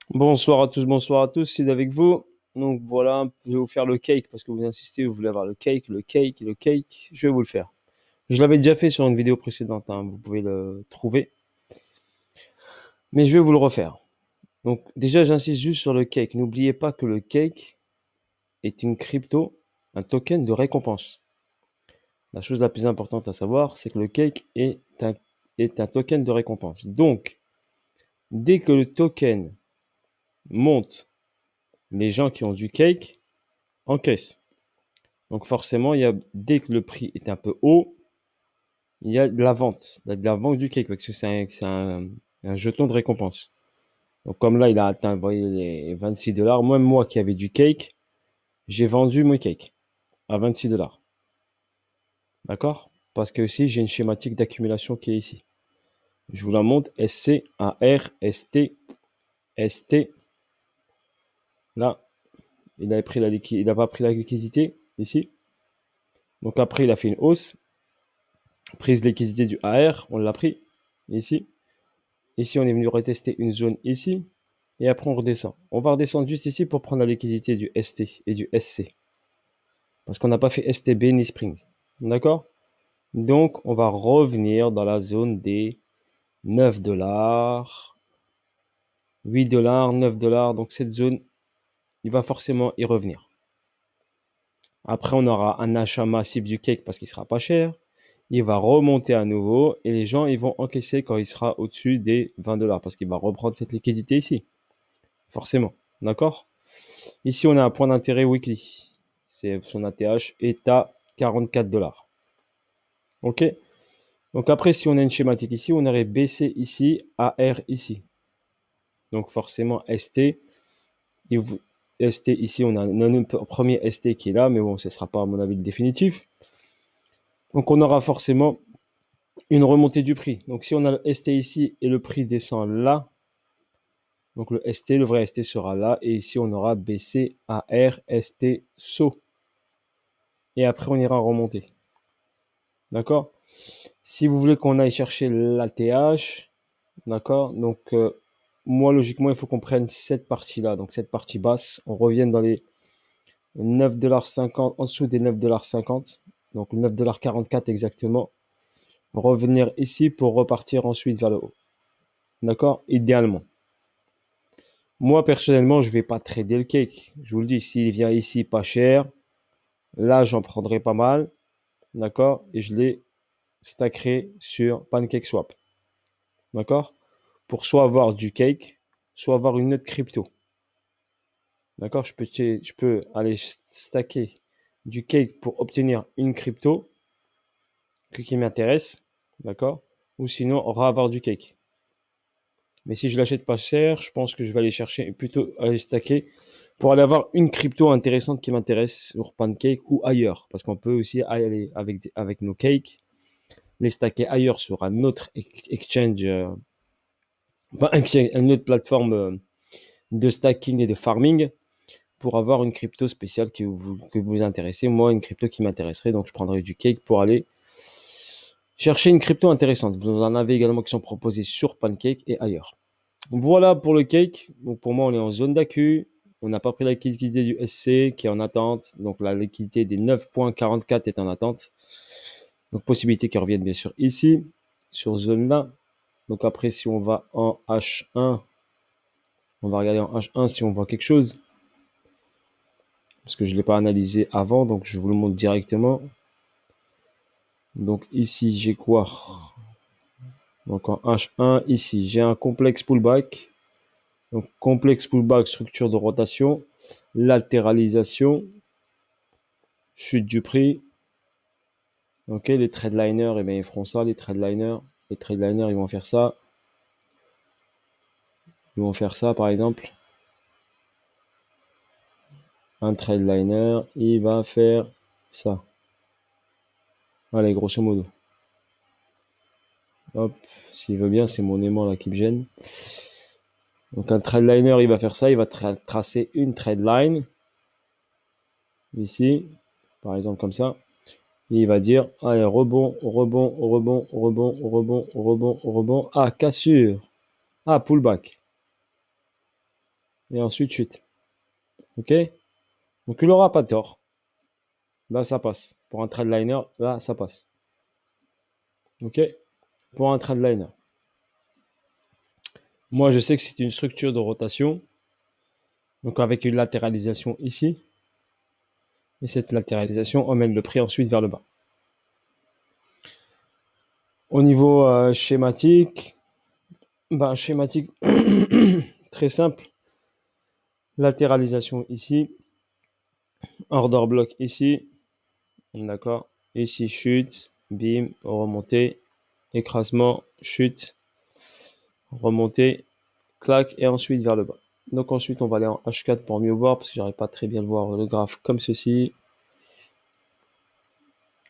Bonsoir à tous, c'est avec vous. Donc voilà, je vais vous faire le cake parce que vous insistez, vous voulez avoir le cake, le cake, le cake. Je vais vous le faire. Je l'avais déjà fait sur une vidéo précédente, hein, vous pouvez le trouver, mais je vais vous le refaire. Donc déjà, j'insiste juste sur le cake. N'oubliez pas que le cake est une crypto, un token de récompense. La chose la plus importante à savoir, c'est que le cake est un token de récompense. Donc, dès que le token monte, les gens qui ont du cake encaissent. Donc forcément, dès que le prix est un peu haut, il y a de la vente, il y a de la vente du cake parce que c'est un jeton de récompense. Donc comme là, il a atteint, vous voyez, les 26 dollars. Même moi qui avais du cake, j'ai vendu mon cake à 26 dollars. D'accord? Parce que ici, j'ai une schématique d'accumulation qui est ici. Je vous la montre. SC, AR, ST, ST. Là, il n'a pas pris la liquidité ici. Donc après, il a fait une hausse. Prise de liquidité du AR, on l'a pris ici. Ici, on est venu retester une zone ici. Et après, on redescend. On va redescendre juste ici pour prendre la liquidité du ST et du SC. Parce qu'on n'a pas fait STB ni Spring. D'accord? Donc, on va revenir dans la zone des 9 dollars, 8 dollars, 9 dollars. Donc, cette zone, il va forcément y revenir. Après, on aura un achat massif du cake parce qu'il sera pas cher. Il va remonter à nouveau et les gens, ils vont encaisser quand il sera au-dessus des 20 dollars parce qu'il va reprendre cette liquidité ici. Forcément. D'accord? Ici, on a un point d'intérêt weekly. C'est son ATH est à 44 dollars. OK? Donc après, si on a une schématique ici, on aurait BC ici, AR ici. Donc forcément, ST. ST ici, on a un premier ST qui est là, mais bon, ce ne sera pas à mon avis le définitif. Donc on aura forcément une remontée du prix. Donc si on a le ST ici et le prix descend là, donc le ST, le vrai ST sera là. Et ici, on aura BC, AR, ST, SO. Et après, on ira remonter. D'accord? Si vous voulez qu'on aille chercher l'ATH, d'accord? Donc, moi, logiquement, il faut qu'on prenne cette partie-là. Donc, cette partie basse, on revienne dans les 9,50 $, en dessous des 9,50 $. Donc, 9,44 $ exactement. Revenir ici pour repartir ensuite vers le haut. D'accord? Idéalement. Moi, personnellement, je ne vais pas trader le cake. Je vous le dis, s'il vient ici pas cher, là, j'en prendrai pas mal. D'accord? Et je les stackerai sur PancakeSwap. D'accord? Pour soit avoir du cake, soit avoir une autre crypto. D'accord? Je peux aller stacker du cake pour obtenir une crypto qui m'intéresse. D'accord? Ou sinon, on va avoir du cake. Mais si je l'achète pas cher, je pense que je vais aller chercher plutôt aller stacker pour aller avoir une crypto intéressante qui m'intéresse sur Pancake ou ailleurs. Parce qu'on peut aussi aller avec nos cakes, les stacker ailleurs sur un autre exchange, une autre plateforme de stacking et de farming pour avoir une crypto spéciale que vous intéressez. Moi, une crypto qui m'intéresserait, donc je prendrais du cake pour aller chercher une crypto intéressante. Vous en avez également qui sont proposés sur Pancake et ailleurs. Voilà pour le cake. Donc pour moi, on est en zone d'accu. On n'a pas pris la liquidité du SC qui est en attente. Donc la liquidité des 9,44 est en attente. Donc possibilité qu'elle revienne bien sûr ici, sur zone là. Donc après, si on va en H1, on va regarder en H1 si on voit quelque chose. Parce que je ne l'ai pas analysé avant, donc je vous le montre directement. Donc ici, j'ai quoi? Donc en H1, ici, j'ai un complexe pullback. Donc complexe pullback, structure de rotation, latéralisation, chute du prix. Ok, les tradeliners, eh bien, ils feront ça, les tradeliners. Les tradeliners, ils vont faire ça. Ils vont faire ça, par exemple. Un tradeliner, il va faire ça. Allez, grosso modo. Hop, s'il veut bien, c'est mon aimant là qui me gêne. Donc un tradeliner, il va faire ça, il va tracer une trade ici, par exemple comme ça. Et il va dire, allez, rebond, rebond, rebond, rebond, rebond, rebond, rebond. Ah, cassure. Ah, pullback. et ensuite chute. Ok? Donc il n'aura pas tort. Là, ça passe. Pour un trade liner, là, ça passe. Ok? Pour un trade liner. Moi, je sais que c'est une structure de rotation. Donc avec une latéralisation ici. Et cette latéralisation emmène le prix ensuite vers le bas. Au niveau schématique, schématique très simple. Latéralisation ici. Order block ici. D'accord. Ici, chute. Bim. Remontée. Écrasement. Chute. Remontée. Clac. Et ensuite vers le bas. Donc ensuite, on va aller en H4 pour mieux voir. Parce que j'arrive pas très bien de voir le graphe comme ceci.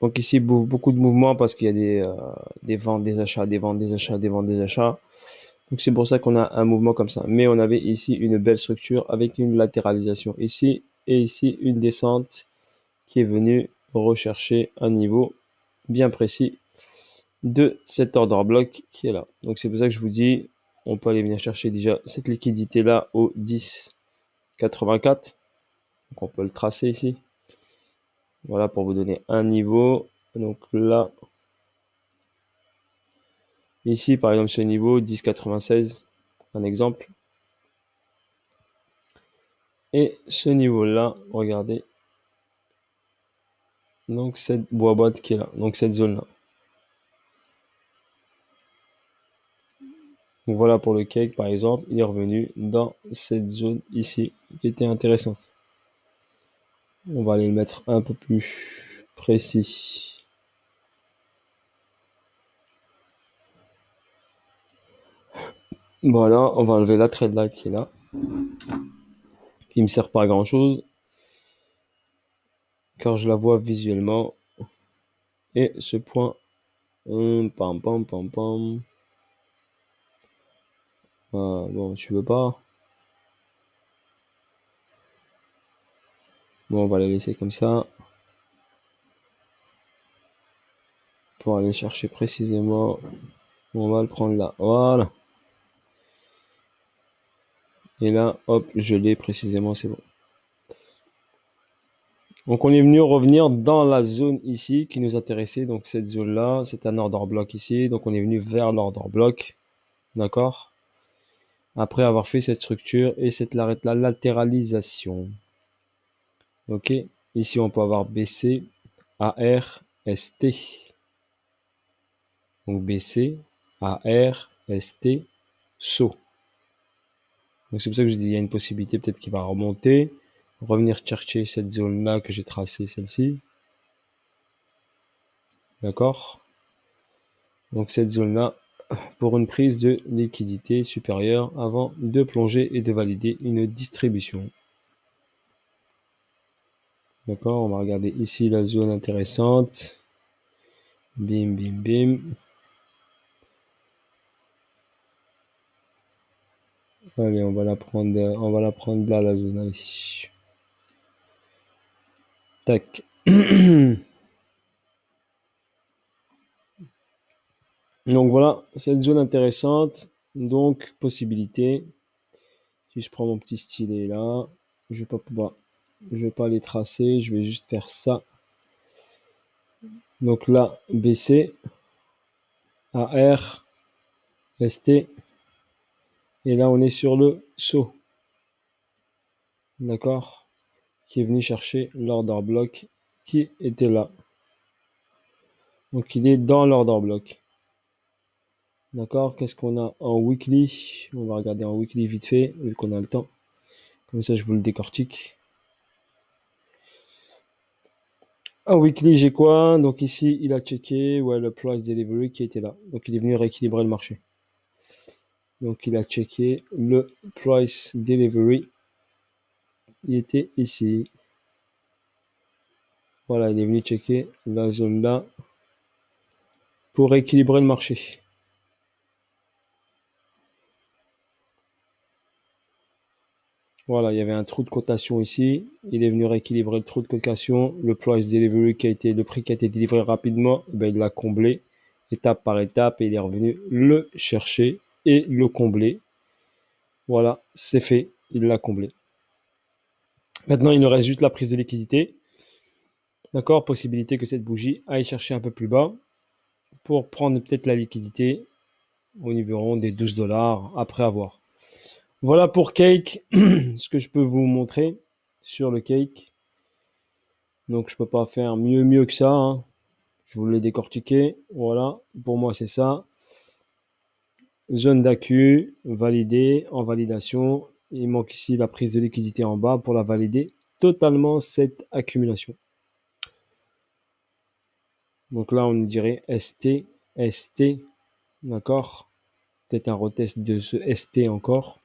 Donc ici, beaucoup de mouvements parce qu'il y a des ventes, des achats, des ventes, des achats, des ventes, des achats. Donc c'est pour ça qu'on a un mouvement comme ça. Mais on avait ici une belle structure avec une latéralisation ici et ici une descente qui est venue rechercher un niveau bien précis de cet order block qui est là. Donc c'est pour ça que je vous dis, on peut aller venir chercher déjà cette liquidité là au 10,84. Donc on peut le tracer ici. Voilà pour vous donner un niveau. Donc là, ici par exemple ce niveau 10,96, un exemple. Et ce niveau là, regardez. Donc cette boîte qui est là, donc cette zone là. Donc voilà pour le cake par exemple, il est revenu dans cette zone ici qui était intéressante. On va aller le mettre un peu plus précis. Voilà, on va enlever la trade light qui est là, qui me sert pas à grand chose, car je la vois visuellement. Et ce point, pam pam pam pam. Ah, bon, tu veux pas. Bon, on va la laisser comme ça. Pour aller chercher précisément. On va le prendre là. Voilà. Et là, hop, je l'ai précisément, c'est bon. Donc on est venu revenir dans la zone ici qui nous intéressait. Donc cette zone-là, c'est un order block ici. Donc on est venu vers l'order block. D'accord? Après avoir fait cette structure et la latéralisation. Ok? Ici, on peut avoir BC, AR, ST. Donc BC, AR, ST, SO. Donc c'est pour ça que je dis il y a une possibilité peut-être qu'il va remonter, revenir chercher cette zone-là que j'ai tracée, celle-ci. D'accord? Donc cette zone-là, pour une prise de liquidité supérieure avant de plonger et de valider une distribution. D'accord? On va regarder ici la zone intéressante. Bim, bim, bim. Allez, on va la prendre là, la zone. Allez. Tac. Donc voilà, cette zone intéressante. Donc, possibilité. Si je prends mon petit stylet là, je vais pas les tracer, je vais juste faire ça. Donc là, BC, AR, ST. Et là, on est sur le saut. D'accord? Qui est venu chercher l'order block qui était là. Donc il est dans l'order block. D'accord? Qu'est-ce qu'on a en weekly? On va regarder en weekly vite fait, vu qu'on a le temps. Comme ça, je vous le décortique. En weekly, j'ai quoi? Donc ici, il a checké le price delivery qui était là. Donc il est venu rééquilibrer le marché. Donc il a checké le price delivery. Il était ici. Voilà, il est venu checker la zone là pour rééquilibrer le marché. Voilà, il y avait un trou de cotation ici. Il est venu rééquilibrer le trou de cotation. Le price delivery le prix qui a été délivré rapidement, il l'a comblé étape par étape et il est revenu le chercher et le combler. Voilà, c'est fait. il l'a comblé. Maintenant, il nous reste juste la prise de liquidité. D'accord? Possibilité que cette bougie aille chercher un peu plus bas pour prendre peut-être la liquidité au niveau des 12 $ après avoir. Voilà pour Cake, ce que je peux vous montrer sur le Cake. Donc, je peux pas faire mieux que ça, hein. Je vous l'ai décortiqué. Voilà, pour moi, c'est ça. Zone d'accu, validé, en validation. Il manque ici la prise de liquidité en bas pour la valider totalement cette accumulation. Donc là, on dirait ST, ST, d'accord? Peut-être un retest de ce ST encore.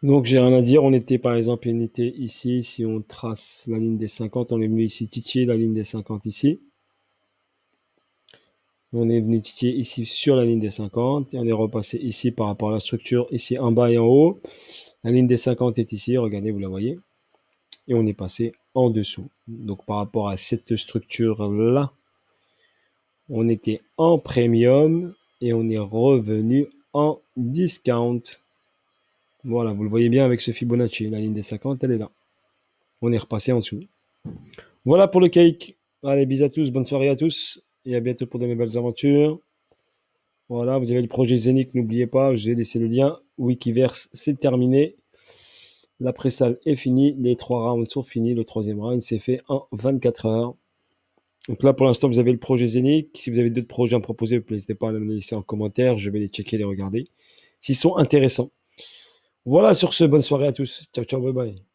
Donc j'ai rien à dire, on était par exemple, on était ici, si on trace la ligne des 50, on est venu ici titiller la ligne des 50 ici. On est venu titiller ici sur la ligne des 50 et on est repassé ici par rapport à la structure, ici en bas et en haut. La ligne des 50 est ici, regardez, vous la voyez. Et on est passé en dessous. Donc par rapport à cette structure-là, on était en premium et on est revenu en discount. Voilà, vous le voyez bien avec ce Fibonacci. La ligne des 50, elle est là. On est repassé en dessous. Voilà pour le cake. Allez, bisous à tous, bonne soirée à tous et à bientôt pour de nouvelles aventures. Voilà, vous avez le projet Zénith, n'oubliez pas, je vais laisser le lien. Wikiverse, c'est terminé. La pré-salle est finie, les 3 rounds sont finis. Le 3e round s'est fait en 24 heures. Donc là, pour l'instant, vous avez le projet Zénith. Si vous avez d'autres projets à me proposer, n'hésitez pas à me laisser en commentaire. Je vais les checker, les regarder. S'ils sont intéressants. Voilà, sur ce, bonne soirée à tous. Ciao, ciao, bye bye.